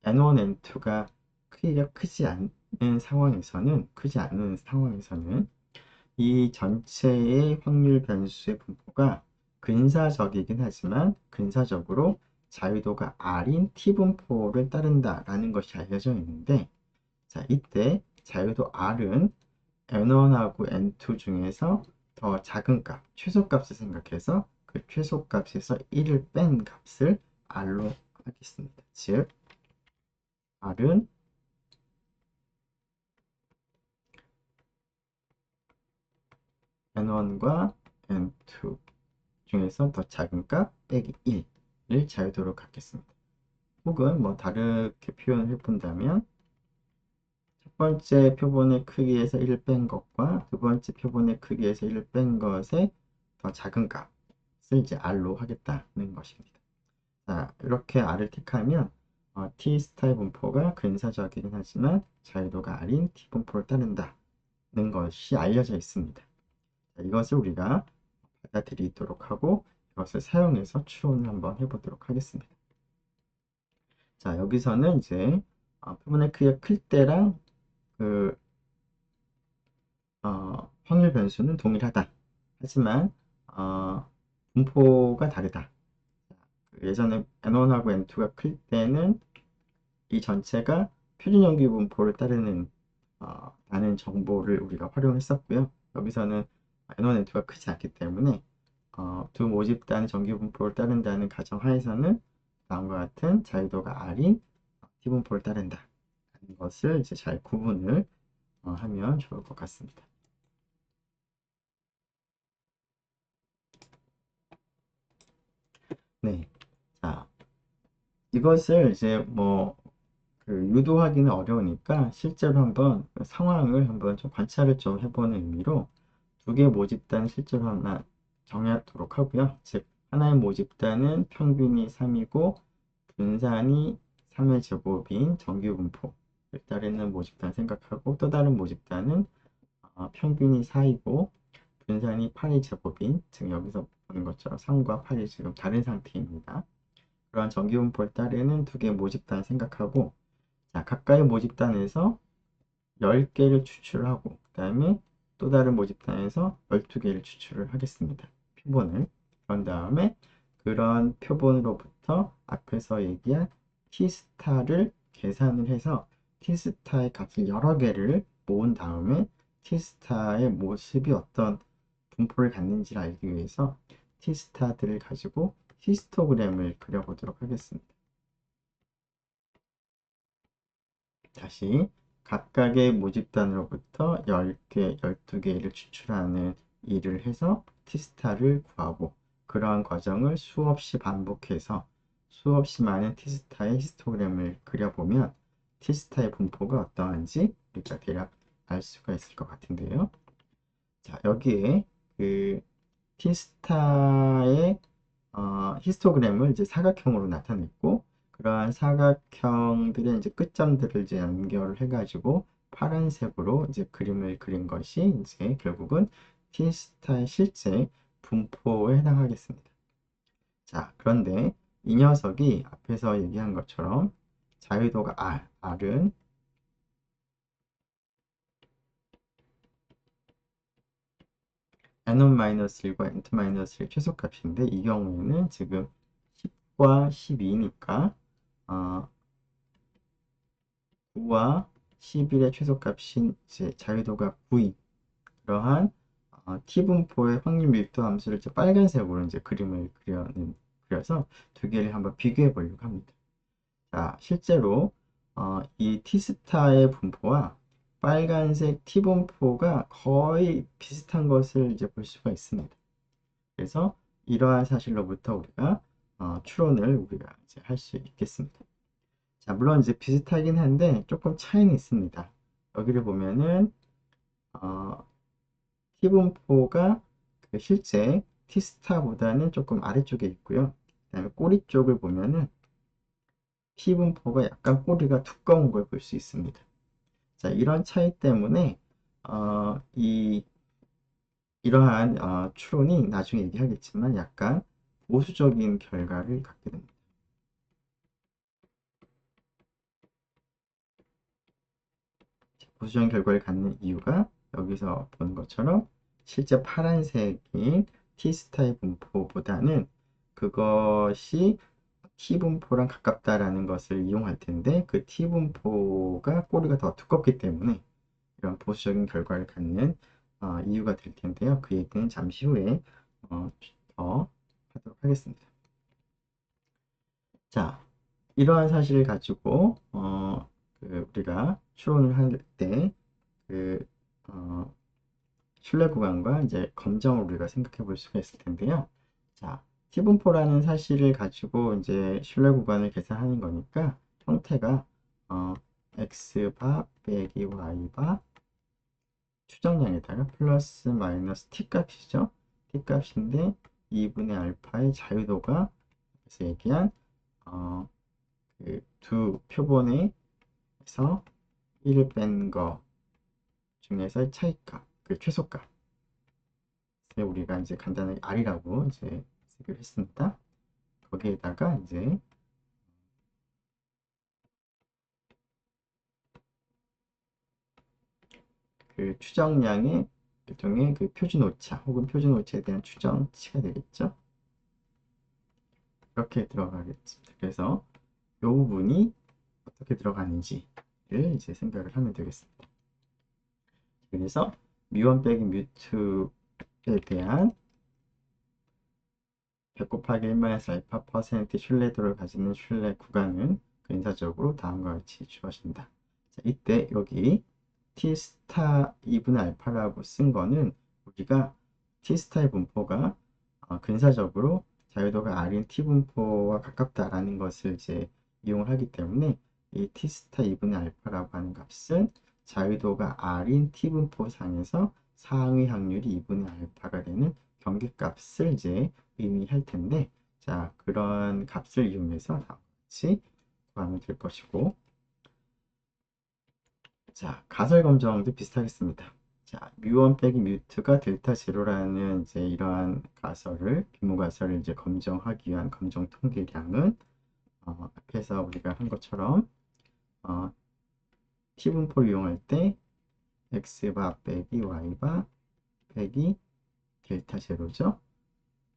N1, N2가 크기가 크지 않은 상황에서는 이 전체의 확률 변수의 분포가 근사적이긴 하지만 근사적으로 자유도가 R인 T분포를 따른다라는 것이 알려져 있는데, 자, 이때 자유도 R은 N1하고 N2 중에서 더 작은 값, 최소값을 생각해서 그 최소값에서 1을 뺀 값을 R로 하겠습니다. 즉, R은 N1과 N2 중에서 더 작은 값 빼기 1을 자유도로 갖겠습니다. 혹은 뭐 다르게 표현을 해본다면 첫 번째 표본의 크기에서 1을 뺀 것과 두 번째 표본의 크기에서 1을 뺀 것의 더 작은 값을 이제 R로 하겠다는 것입니다. 자, 이렇게 R을 택하면 T 스타의 분포가 근사적이긴 하지만 자유도가 R인 T 분포를 따른다는 것이 알려져 있습니다. 자, 이것을 우리가 받아들이도록 하고 이것을 사용해서 추론을 한번 해보도록 하겠습니다. 자, 여기서는 이제 표본의 크기가 클 때랑 그 확률 변수는 동일하다. 하지만 분포가 다르다. 예전에 N1하고 N2가 클 때는 이 전체가 표준연기 분포를 따르는 라는 정보를 우리가 활용했었고요. 여기서는 N1, N2가 크지 않기 때문에 두 모집단의 정기 분포를 따른다는 가정하에서는 다음과 같은 자유도가 R인 T 분포를 따른다. 라는 것을 이제 잘 구분을 하면 좋을 것 같습니다. 네. 자, 이것을 이제 유도하기는 어려우니까 실제로 한번 그 상황을 한번 좀 관찰을 좀 해보는 의미로 두 개 모집단 실제로 하나 정하도록 하고요. 즉, 하나의 모집단은 평균이 3이고 분산이 3의 제곱인 정규분포를 따르는 모집단 생각하고 또 다른 모집단은 평균이 4이고 분산이 8의 제곱인, 즉 여기서 보는 것처럼 3과 8이 지금 다른 상태입니다. 그러한 정규분포를 따르는 두 개의 모집단 생각하고, 자, 각각의 모집단에서 10개를 추출하고 그 다음에 또 다른 모집단에서 12개를 추출을 하겠습니다. 표본을. 그런 다음에 그런 표본으로부터 앞에서 얘기한 T스타를 계산을 해서 T스타의 값을 여러 개를 모은 다음에 T스타의 모습이 어떤 분포를 갖는지를 알기 위해서 T스타들을 가지고 히스토그램을 그려보도록 하겠습니다. 다시 각각의 모집단으로부터 10개, 12개를 추출하는 일을 해서 T스타를 구하고 그러한 과정을 수없이 반복해서 수없이 많은 T스타의 히스토그램을 그려보면 T스타의 분포가 어떠한지 우리가 대략 알 수가 있을 것 같은데요. 자, 여기에 그 T스타의 히스토그램을 이제 사각형으로 나타냈고, 그러한 사각형들의 이제 끝점들을 이제 연결을 해가지고 파란색으로 이제 그림을 그린 것이 이제 결국은 T스타의 실제 분포에 해당하겠습니다. 자, 그런데 이 녀석이 앞에서 얘기한 것처럼 자유도가 R은 N1-1과 N2-1 최소값인데 이 경우에는 지금 10과 12니까 9와 11의 최소값인 이제 자유도가 9인 그러한 T분포의 확률 밀도 함수를 이제 빨간색으로 이제 그림을 그려서 두 개를 한번 비교해 보려고 합니다. 자, 실제로 이 T스타의 분포와 빨간색 T분포가 거의 비슷한 것을 이제 볼 수가 있습니다. 그래서 이러한 사실로부터 우리가 추론을 우리가 이제 할 수 있겠습니다. 자, 물론 이제 비슷하긴 한데 조금 차이는 있습니다. 여기를 보면은 T분포가 그 실제 T스타보다는 조금 아래쪽에 있고요. 그 다음에 꼬리 쪽을 보면은 T분포가 약간 꼬리가 두꺼운 걸 볼 수 있습니다. 자, 이런 차이 때문에 이러한 추론이 나중에 얘기하겠지만 약간 보수적인 결과를 갖게 됩니다. 보수적인 결과를 갖는 이유가 여기서 보는 것처럼 실제 파란색인 T스타의 분포보다는 그것이 T분포랑 가깝다라는 것을 이용할 텐데 그 T분포가 꼬리가 더 두껍기 때문에 이런 보수적인 결과를 갖는 이유가 될 텐데요. 그 얘기는 잠시 후에 더 하도록 하겠습니다. 자, 이러한 사실을 가지고 우리가 추론을 할 때 그 신뢰 구간과 이제 검정을 우리가 생각해 볼 수가 있을 텐데요. 자, T분포라는 사실을 가지고 이제 신뢰 구간을 계산하는 거니까 형태가 X바 빼기 Y바 추정량에다가 플러스 마이너스 T값이죠. T값인데 2분의 알파의 자유도가 그래서 얘기한 그두 표본에서 1을 뺀 거 중에서의 차이값, 그 최소값 우리가 이제 간단하게 R이라고 이제 쓰기로 했습니다. 거기에다가 이제 그 추정량의 일종의 그 표준 오차 혹은 표준 오차에 대한 추정치가 되겠죠. 이렇게 들어가겠습니다. 그래서 이 부분이 어떻게 들어가는지를 이제 생각을 하면 되겠습니다. 그래서 뮤1 빼기 뮤2에 대한 100 곱하기 1마이너스 알파 퍼센트 신뢰도를 가지는 신뢰 구간은 근사적으로 다음과 같이 주어진다. 자, 이때 여기 t 스타 2분의 알파라고 쓴 거는 우리가 t 스타의 분포가 근사적으로 자유도가 r인 t 분포와 가깝다라는 것을 이제 이용을 하기 때문에 이 t 스타 2분의 알파라고 하는 값은 자유도가 r인 t 분포 상에서 상위 확률이 2분의 알파가 되는 경계값을 이제 의미할 텐데, 자, 그런 값을 이용해서 같이 구하면 될 것이고, 자, 가설 검정도 비슷하겠습니다. 자, 뮤1 빼기 뮤2가 델타 제로라는 이제 이러한 가설을, 규모 가설을 이제 검정하기 위한 검정 통계량은, 앞에서 우리가 한 것처럼, t분포를 이용할 때, x바 빼기 y바 빼기 델타 제로죠.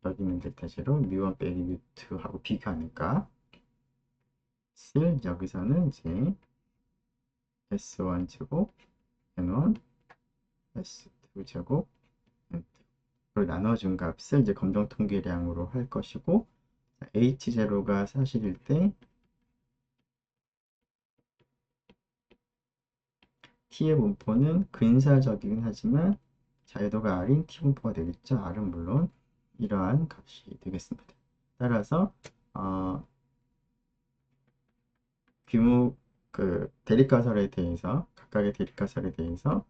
여기 있는 델타 제로, 뮤1 빼기 뮤2하고 비교하는 값을 여기서는 이제 S1 제곱, N1, S2 제곱, N2로 나눠준 값을 이제 검정 통계량으로 할 것이고, H0가 사실일 때 T의 분포는 근사적이긴 하지만 자유도가 R인 T 분포가 되겠죠. R은 물론 이러한 값이 되겠습니다. 따라서 규모 그 대립가설에 대해서 각각의 대립가설에 대해서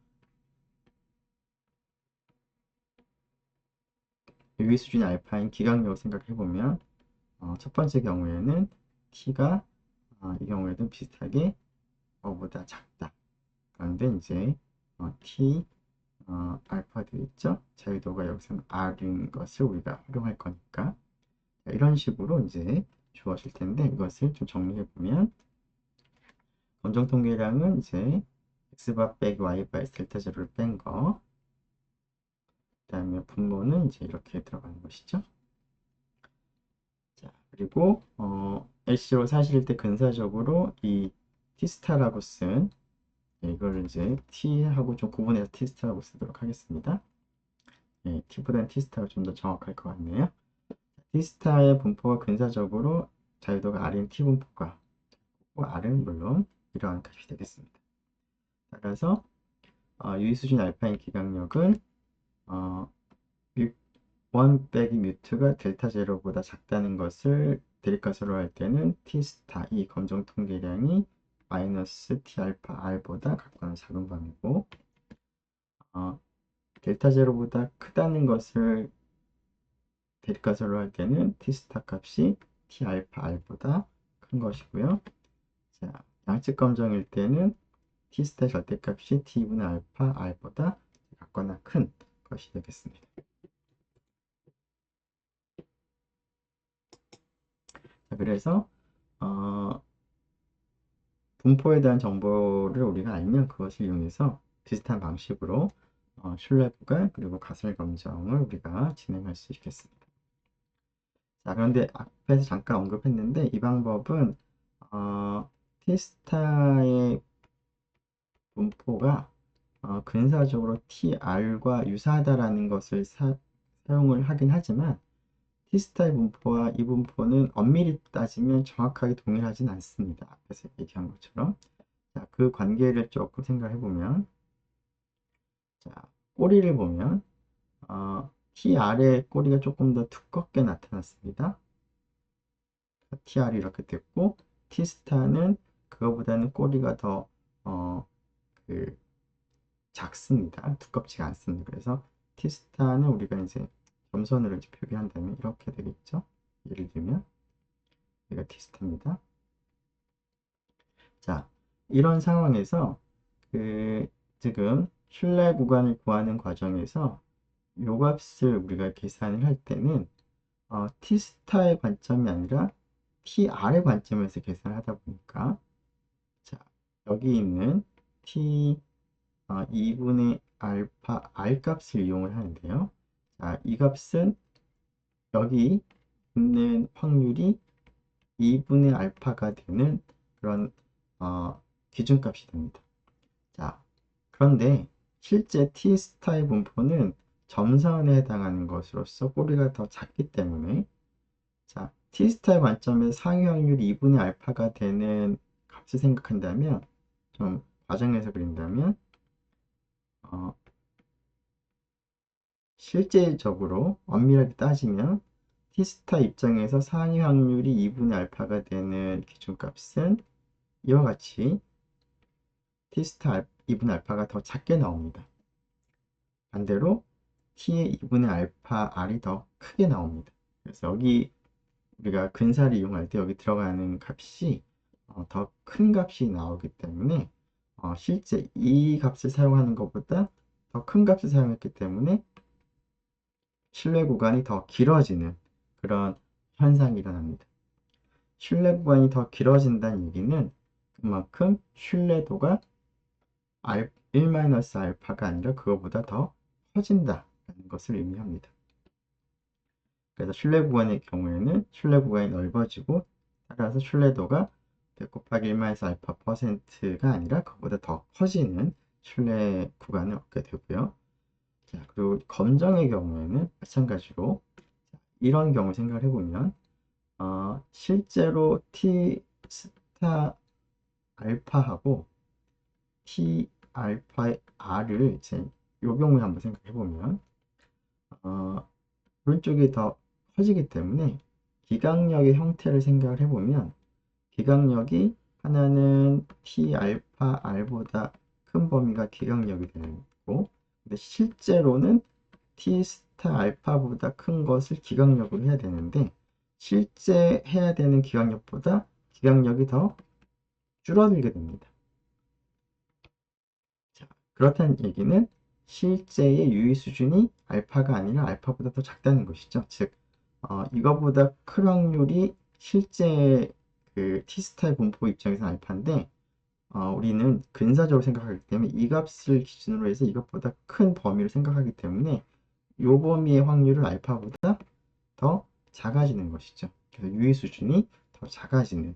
유의 수준이 알파인 기각력을 생각해보면 첫 번째 경우에는 t가 이 경우에도 비슷하게 보다 작다. 그런데 이제 t 알파 되겠죠? 자유도가 여기서는 r인 것을 우리가 활용할 거니까 이런 식으로 이제 주어질 텐데 이것을 좀 정리해 보면 검정 통계량은 이제 x바 빼기 y바에서 델타 제로를 뺀 거, 그 다음에 분모는 이제 이렇게 들어가는 것이죠. 자, 그리고 LC로 사실 때 근사적으로 이 T스타라고 쓴 이걸 이제 T하고 좀 구분해서 T스타라고 쓰도록 하겠습니다. 네, T보다는 T스타가 좀 더 정확할 것 같네요. T스타의 분포가 근사적으로 자유도가 R인 T 분포가 R은 물론 이러한 값이 되겠습니다. 따라서 유의수준 알파인 기각력은 1 빼기 뮤트가 델타 제로보다 작다는 것을 대립가설로 할 때는 t 스타 이 검정 통계량이 마이너스 t 알파 r보다 같거나 작은 범위고 델타 제로보다 크다는 것을 대립가설로 할 때는 t 스타 값이 t 알파 r보다 큰 것이고요. 자, 양측 검정일 때는 t 스타 절대값이 t분의 알파 r보다 같거나 큰 것이 되겠습니다. 자, 그래서 분포에 대한 정보를 우리가 알면 그것을 이용해서 비슷한 방식으로 신뢰 구간 그리고 가설 검정을 우리가 진행할 수 있겠습니다. 자, 그런데 앞에서 잠깐 언급했는데 이 방법은 T스타의 분포가 근사적으로 TR과 유사하다라는 것을 사용을 하긴 하지만 T스타의 분포와 이 분포는 엄밀히 따지면 정확하게 동일하진 않습니다. 앞에서 얘기한 것처럼. 자, 그 관계를 조금 생각해 보면, 자, 꼬리를 보면, T 아래 꼬리가 조금 더 두껍게 나타났습니다. TR이 이렇게 됐고, T 스타는 그거보다는 꼬리가 더, 그, 작습니다. 두껍지가 않습니다. 그래서 T 스타는 우리가 이제 점선으로 이제 표기한다면 이렇게 되겠죠. 예를 들면, 여기가 T 스타입니다. 자, 이런 상황에서 지금 신뢰 구간을 구하는 과정에서 요 값을 우리가 계산을 할 때는 T스타의 관점이 아니라 TR의 관점에서 계산을 하다 보니까 자, 여기 있는 T 2분의 알파 R 값을 이용을 하는데요. 자, 이 값은 여기 있는 확률이 2분의 알파가 되는 그런 기준값이 됩니다. 자, 그런데 실제 T 스타의 분포는 점선에 해당하는 것으로서 꼬리가 더 작기 때문에 자, T 스타의 관점에 상위 확률이 2분의 알파가 되는 값을 생각한다면 좀 과정에서 그린다면 어, 실제적으로 엄밀하게 따지면 T스타 입장에서 상위 확률이 2분의 알파가 되는 기준값은 이와 같이 T스타 2분의 알파가 더 작게 나옵니다. 반대로 T의 2분의 알파 R이 더 크게 나옵니다. 그래서 여기 우리가 근사를 이용할 때 여기 들어가는 값이 더 큰 값이 나오기 때문에 실제 이 값을 사용하는 것보다 더 큰 값을 사용했기 때문에 신뢰 구간이 더 길어지는 그런 현상이 일어납니다. 신뢰 구간이 더 길어진다는 얘기는 그만큼 신뢰도가 1-알파가 아니라 그거보다 더 커진다는 것을 의미합니다. 그래서 신뢰 구간의 경우에는 신뢰 구간이 넓어지고 따라서 신뢰도가 100 곱하기 1-알파 %가 아니라 그보다 더 커지는 신뢰 구간을 얻게 되고요. 자, 그리고 검정의 경우에는 마찬가지로 이런 경우 생각을 해보면 실제로 T 스타 알파하고 T 알파의 R을 이제 요 경우에 한번 생각해 보면 오른쪽이 더 커지기 때문에 기강력의 형태를 생각을 해보면 기강력이 하나는 T 알파 R보다 큰 범위가 기강력이 되는 거고 근데 실제로는 T 스타 알파보다 큰 것을 기강력으로 해야 되는데 실제 해야 되는 기강력보다 기강력이 더 줄어들게 됩니다. 자, 그렇다는 얘기는 실제의 유의 수준이 알파가 아니라 알파보다 더 작다는 것이죠. 즉, 이거보다 큰 확률이 실제 그 T스타의 분포 입장에서 알파인데 우리는 근사적으로 생각하기 때문에 이 값을 기준으로 해서 이것보다 큰 범위를 생각하기 때문에 이 범위의 확률은 알파보다 더 작아지는 것이죠. 그래서 유의 수준이 더 작아지는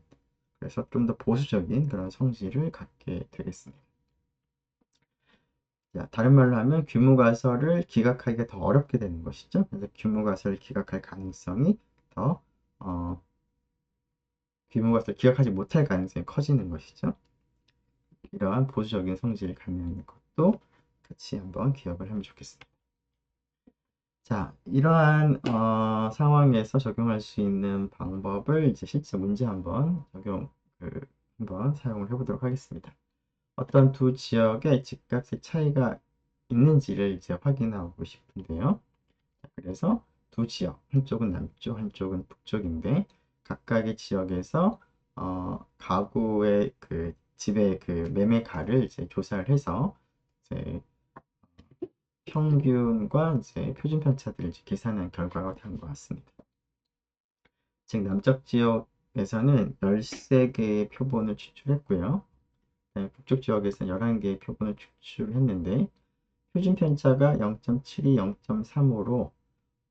그래서 좀 더 보수적인 그런 성질을 갖게 되겠습니다. 자, 다른 말로 하면 규모가설을 기각하기가 더 어렵게 되는 것이죠. 그래서 규모가설을 기각할 가능성이 더 규모가설을 기각하지 못할 가능성이 커지는 것이죠. 이러한 보수적인 성질을 갖는 것도 같이 한번 기억을 하면 좋겠습니다. 자, 이러한 상황에서 적용할 수 있는 방법을 이제 실제 문제 한번 한번 사용을 해보도록 하겠습니다. 어떤 두 지역의 집값의 차이가 있는지를 이제 확인하고 싶은데요. 그래서 두 지역, 한쪽은 남쪽, 한쪽은 북쪽인데 각각의 지역에서 가구의 그 집의 그 매매가를 이제 조사를 해서 이제 평균과 이제 표준 편차들을 이제 계산한 결과가 다음과 같습니다. 즉 남쪽 지역에서는 13개의 표본을 추출했고요. 북쪽 지역에서는 11개의 표본을 추출했는데 표준 편차가 0.72, 0.35로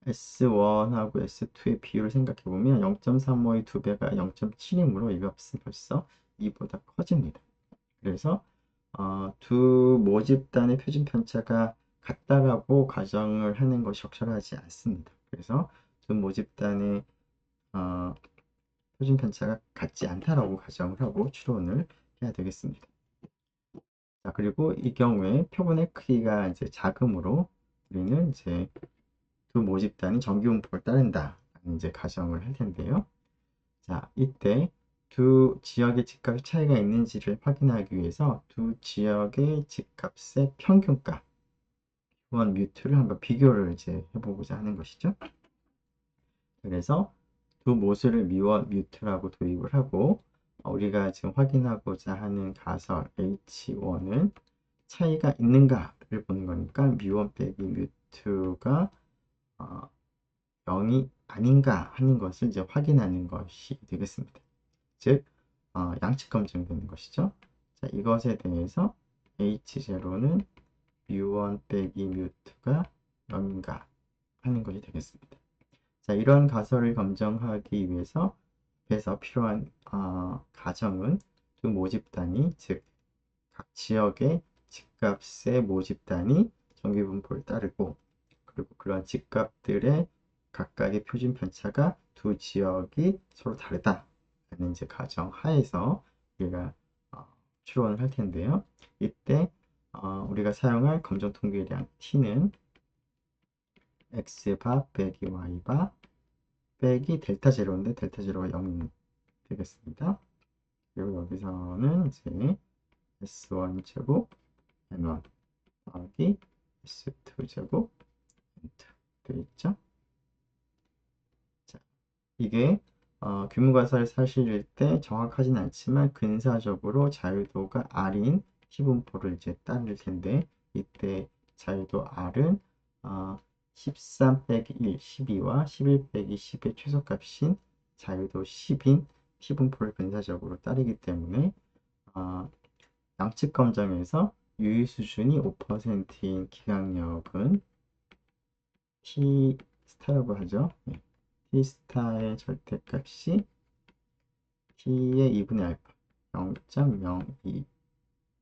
S1하고 S2의 비율을 생각해보면 0.35의 2배가 0.7이므로 이 값은 벌써 2보다 커집니다. 그래서 두 모집단의 표준 편차가 같다라고 가정을 하는 것이 적절하지 않습니다. 그래서 두 모집단의 표준 편차가 같지 않다라고 가정을 하고 추론을 해야 되겠습니다. 자, 그리고 이 경우에 표본의 크기가 이제 작으므로 우리는 이제 두 모집단이 정기분포를 따른다. 이제 가정을 할 텐데요. 자, 이때 두 지역의 집값 차이가 있는지를 확인하기 위해서 두 지역의 집값의 평균값, 원 뮤트를 한번 비교를 이제 해보고자 하는 것이죠. 그래서 두 모수를 미원 뮤트라고 도입을 하고 우리가 지금 확인하고자 하는 가설 H1은 차이가 있는가를 보는 거니까 미원 빼기 뮤트가 0이 아닌가 하는 것을 이제 확인하는 것이 되겠습니다. 즉 양측 검증되는 것이죠. 자, 이것에 대해서 H0는 뮤1 빼기 뮤2가 0인가 하는 것이 되겠습니다. 자, 이런 가설을 검증하기 위해서 그래서 필요한 가정은 두 모집단이, 즉 각 지역의 집값의 모집단이 정규분포를 따르고, 그리고 그런 집값들의 각각의 표준 편차가 두 지역이 서로 다르다라는 이제 가정 하에서 우리가 추론을 할 텐데요. 이때 우리가 사용할 검정 통계량 t는 x바 빼기 y바 빼기 델타 제로인데 델타 제로가 0 되겠습니다. 그리고 여기서는 이제 S1 제곱 N1 더하기 S2 제곱 N2 되겠죠? 자, 이게 규모가설 사실일 때 정확하진 않지만 근사적으로 자유도가 R인 T분포를 이제 따를 텐데, 이때 자유도 R은 13 빼기 1, 12와 11 빼기 10의 최소값인 자유도 10인 T분포를 근사적으로 따르기 때문에 양측 검정에서 유의 수준이 5%인 기강력은 T 스타라고 하죠. T 스타의 절대값이 T의 2분의 알파 0.02,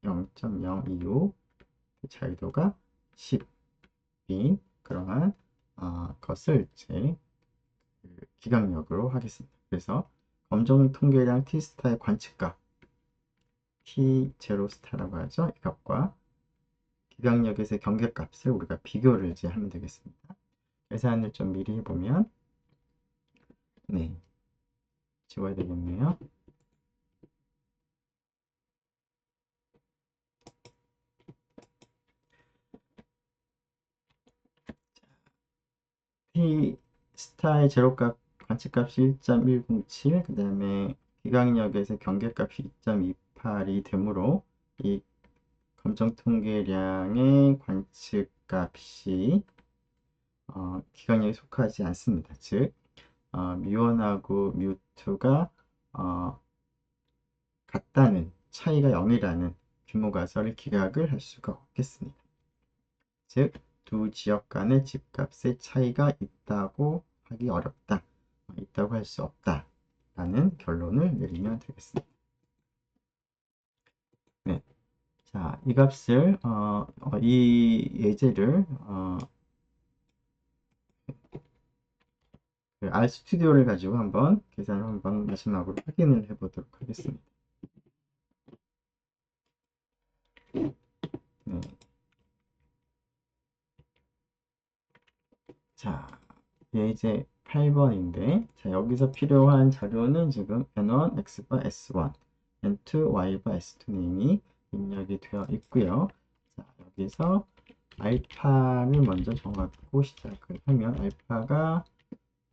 0.025 자유도가 10인 그러한 것을 이제 기강력으로 하겠습니다. 그래서 검정 통계량 T 스타의 관측값 T0 스타라고 하죠. 이 값과 기강력에서의 경계값을 우리가 비교를 이제 하면 되겠습니다. 계산을 좀 미리 해보면, 네, 지워야 되겠네요. T 스타의 제로값 관측값이 1.107, 그 다음에 기강력에서 경계값이 2.28이 되므로 이 검정 통계량의 관측값이 기강력에 속하지 않습니다. 즉 뮤1하고 뮤2가 같다는, 차이가 0이라는 규모가설을 기각을 할 수가 없겠습니다. 즉 두 지역 간의 집값의 차이가 있다고 하기 어렵다, 있다고 할 수 없다 라는 결론을 내리면 되겠습니다. 네. 자, 이 값을 이 예제를 그 RStudi오를 가지고 한번 계산을 한번 마지막으로 확인을 해보도록 하겠습니다. 네. 자, 예제 8번인데, 자, 여기서 필요한 자료는 지금 N1, X바 S1, N2, Y바 S2님이 입력이 되어 있고요. 자, 여기서 알파를 먼저 정하고 시작을 하면 알파가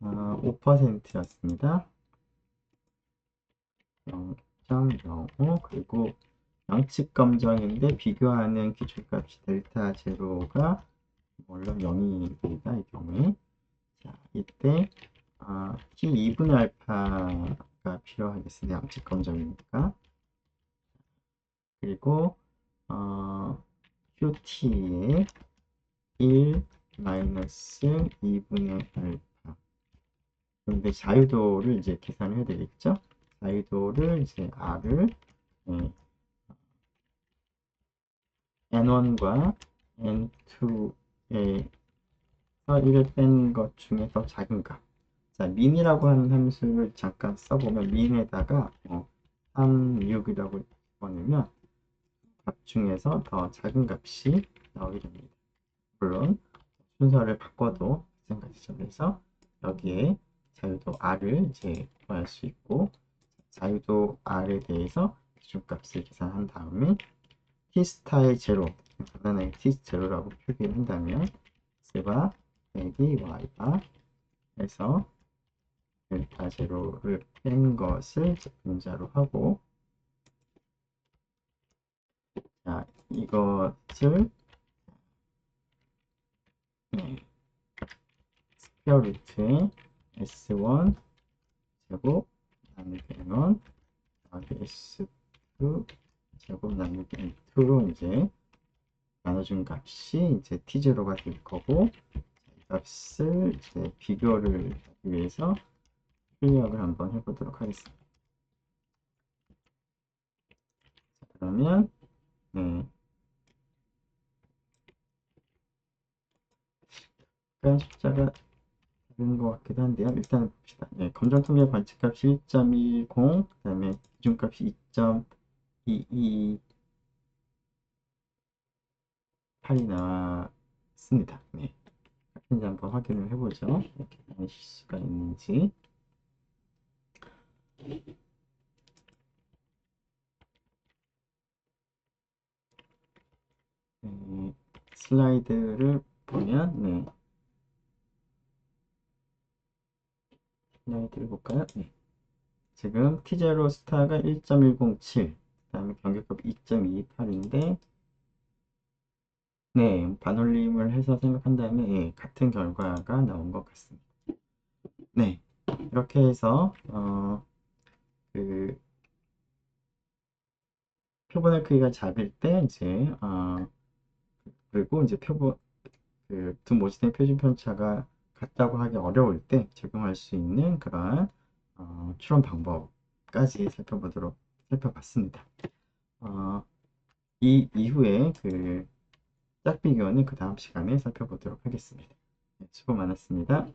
5%였습니다. 0.05, 그리고 양측 검정인데 비교하는 기출값이 델타 제로가 물론 0입니다. 이 경우에. 자, 이때 T 2분의 알파가 필요하겠습니다. 양측 검정이니까. 그리고 QT의 1 마이너스 2분의 알파. 근데 자유도를 이제 계산해야 되겠죠? 자유도를 이제 R을 N1과 N2의 1을 뺀 것 중에 더 작은 값. 자, 민이라고 하는 함수를 잠깐 써보면 민에다가 3, 6이라고 보내면 값 중에서 더 작은 값이 나오게 됩니다. 물론 순서를 바꿔도 마찬가지죠. 그래서 여기에 자유도 R을 이제 구할 수 있고, 자유도 R에 대해서 기준값을 계산한 다음에 T스타의 제로, 간단하게 T0라고 표기한다면 X바 빼기 Y바 해서 델타 제로를 뺀 것을 분자로 하고, 자, 이것을 스퀘어 루트에 S1 제곱 나누기 N1 더하기 S2 제곱 나누기 N2로 이제 나눠준 값이 이제 t0가 될 거고, 이 값을 이제 비교를 하기 위해서 출력을 한번 해보도록 하겠습니다. 그러면 네, 약간 숫자가 다른 것 같기도 한데요. 일단 봅시다. 네, 검정통계 관측값이 1.10, 그 다음에 기준값이 2.228이 나왔습니다. 네, 같은지 한번 확인을 해보죠. 이렇게 나실 수가 있는지. 슬라이드를 보면, 네, 슬라이드를 볼까요? 네. 지금 T0 스타가 1.107, 그 다음에 경계값 2.28인데, 네, 반올림을 해서 생각한다면, 예, 같은 결과가 나온 것 같습니다. 네, 이렇게 해서, 그, 표본의 크기가 작을 때, 이제, 그리고 이제 두 모진의 표준 편차가 같다고 하기 어려울 때 적용할 수 있는 그러한 추론 방법까지 살펴봤습니다. 이 이후에 짝 비교는 그 다음 시간에 살펴보도록 하겠습니다. 네, 수고 많았습니다.